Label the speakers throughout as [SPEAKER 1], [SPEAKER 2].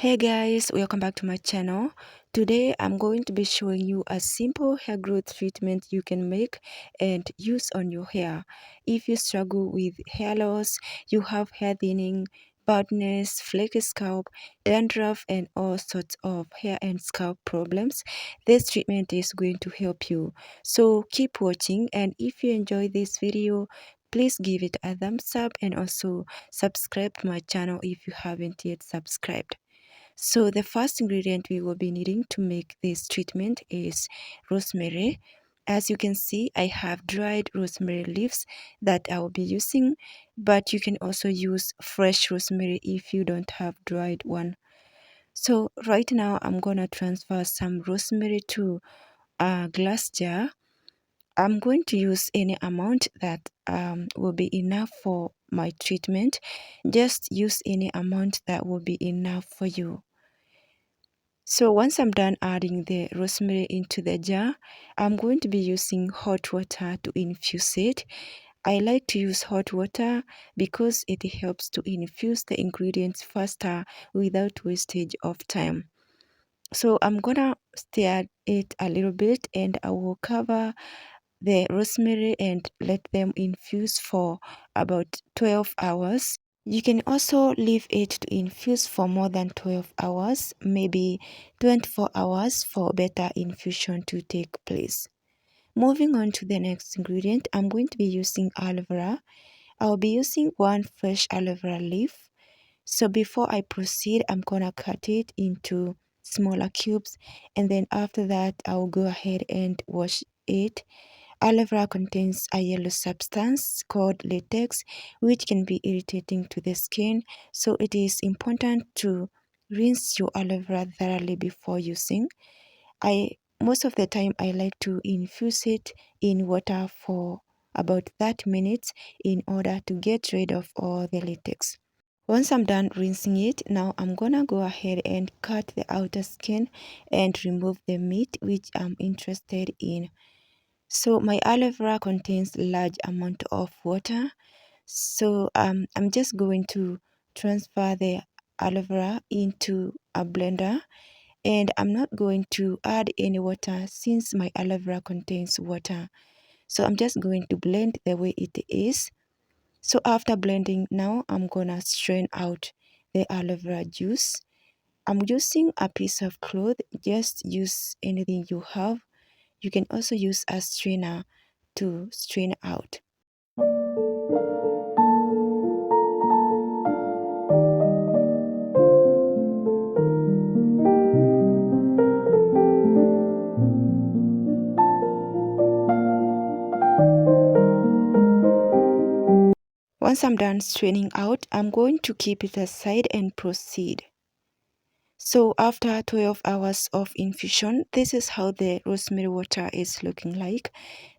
[SPEAKER 1] Hey guys, welcome back to my channel. Today I'm going to be showing you a simple hair growth treatment you can make and use on your hair. If you struggle with hair loss, you have hair thinning, baldness, flaky scalp, dandruff and all sorts of hair and scalp problems, this treatment is going to help you. So keep watching, and if you enjoy this video, please give it a thumbs up and also subscribe to my channel if you haven't yet subscribed. So the first ingredient we will be needing to make this treatment is rosemary. As you can see, I have dried rosemary leaves that I will be using, but you can also use fresh rosemary if you don't have dried one. So right now I'm gonna transfer some rosemary to a glass jar. I'm going to use any amount that will be enough for my treatment. Just use any amount that will be enough for you. So once I'm done adding the rosemary into the jar, I'm going to be using hot water to infuse it. I like to use hot water because it helps to infuse the ingredients faster without wastage of time. So I'm gonna stir it a little bit and I will cover the rosemary and let them infuse for about 12 hours. You can also leave it to infuse for more than 12 hours, maybe 24 hours for better infusion to take place. Moving on to the next ingredient, I'm going to be using aloe vera. I'll be using one fresh aloe vera leaf. So before I proceed, I'm gonna cut it into smaller cubes, and then after that, I'll go ahead and wash it. Aloe vera contains a yellow substance called latex, which can be irritating to the skin, so it is important to rinse your aloe vera thoroughly before using. Most of the time I like to infuse it in water for about 30 minutes in order to get rid of all the latex. Once I'm done rinsing it, now I'm gonna go ahead and cut the outer skin and remove the meat which I'm interested in. So my aloe vera contains large amount of water. So I'm just going to transfer the aloe vera into a blender, and I'm not going to add any water since my aloe vera contains water. So I'm just going to blend the way it is. So after blending, now I'm gonna strain out the aloe vera juice. I'm using a piece of cloth. Just use anything you have. You can also use a strainer to strain out. Once I'm done straining out, I'm going to keep it aside and proceed. So after 12 hours of infusion, this is how the rosemary water is looking like.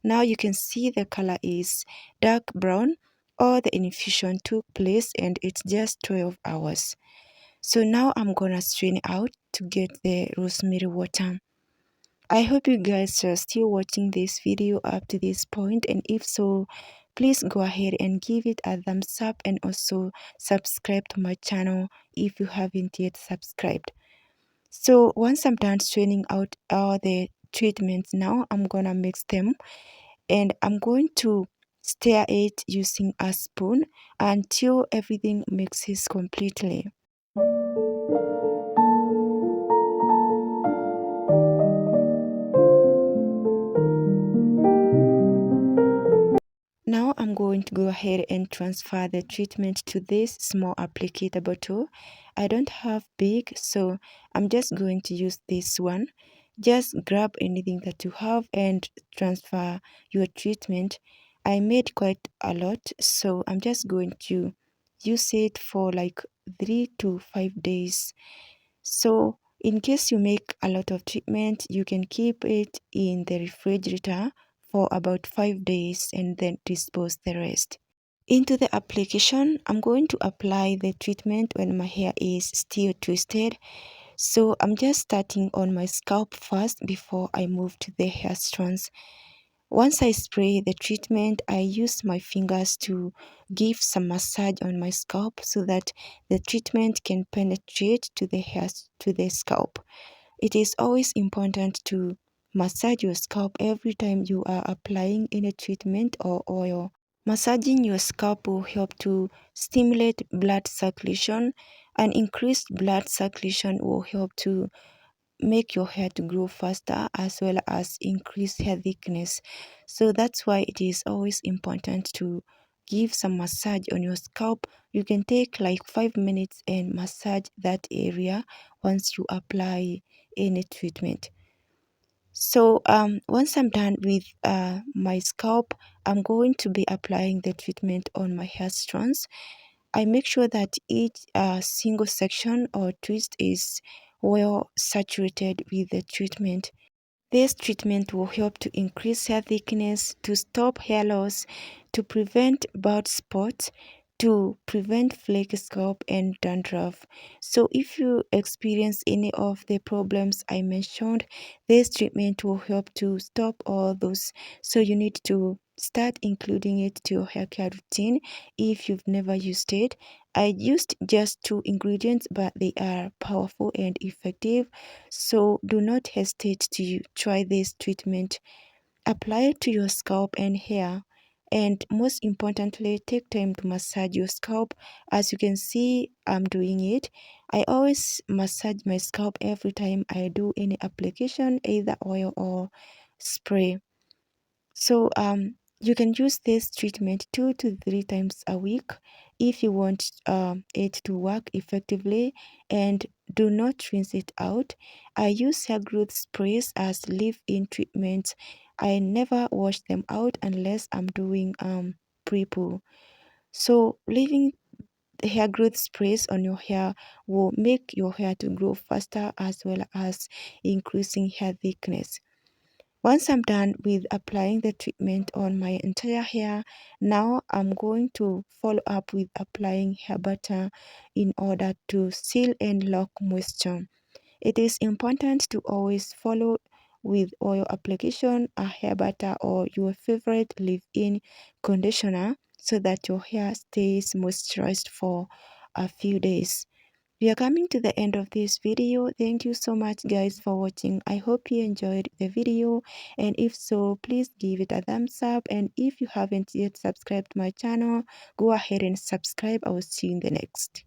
[SPEAKER 1] Now you can see the color is dark brown. All the infusion took place and it's just 12 hours. So now I'm gonna strain out to get the rosemary water. I hope you guys are still watching this video up to this point, and if so, please go ahead and give it a thumbs up and also subscribe to my channel if you haven't yet subscribed. So once I'm done straining out all the treatments, now I'm gonna mix them, and I'm going to stir it using a spoon until everything mixes completely. Now I'm going to go ahead and transfer the treatment to this small applicator bottle. I don't have big, so I'm just going to use this one. Just grab anything that you have and transfer your treatment. I made quite a lot, so I'm just going to use it for like 3 to 5 days. So in case you make a lot of treatment, you can keep it in the refrigerator for about 5 days and then dispose the rest. Into the application, I'm going to apply the treatment when my hair is still twisted. So I'm just starting on my scalp first before I move to the hair strands. Once I spray the treatment, I use my fingers to give some massage on my scalp so that the treatment can penetrate to the hairs, to the scalp. It is always important to massage your scalp every time you are applying any treatment or oil. Massaging your scalp will help to stimulate blood circulation, and increased blood circulation will help to make your hair to grow faster as well as increase hair thickness. So that's why it is always important to give some massage on your scalp. You can take like 5 minutes and massage that area once you apply any treatment. So once I'm done with my scalp, I'm going to be applying the treatment on my hair strands. I make sure that each single section or twist is well saturated with the treatment. This treatment will help to increase hair thickness, to stop hair loss, to prevent bald spots, to prevent flaky scalp and dandruff. So if you experience any of the problems I mentioned, this treatment will help to stop all those. So you need to start including it to your hair care routine if you've never used it. I used just 2 ingredients, but they are powerful and effective. So do not hesitate to try this treatment. Apply it to your scalp and hair. And most importantly, take time to massage your scalp. As you can see, I'm doing it. I always massage my scalp every time I do any application, either oil or spray. So you can use this treatment 2 to 3 times a week if you want it to work effectively, and do not rinse it out. I use hair growth sprays as leave-in treatments. I never wash them out unless I'm doing pre-poo. So leaving the hair growth sprays on your hair will make your hair to grow faster as well as increasing hair thickness. Once I'm done with applying the treatment on my entire hair, now I'm going to follow up with applying hair butter in order to seal and lock moisture. It is important to always follow with oil application, a hair butter, or your favorite leave-in conditioner so that your hair stays moisturized for a few days. We are coming to the end of this video. Thank you so much guys for watching. I hope you enjoyed the video, and if so, please give it a thumbs up, and if you haven't yet subscribed to my channel, go ahead and subscribe. I will see you in the next.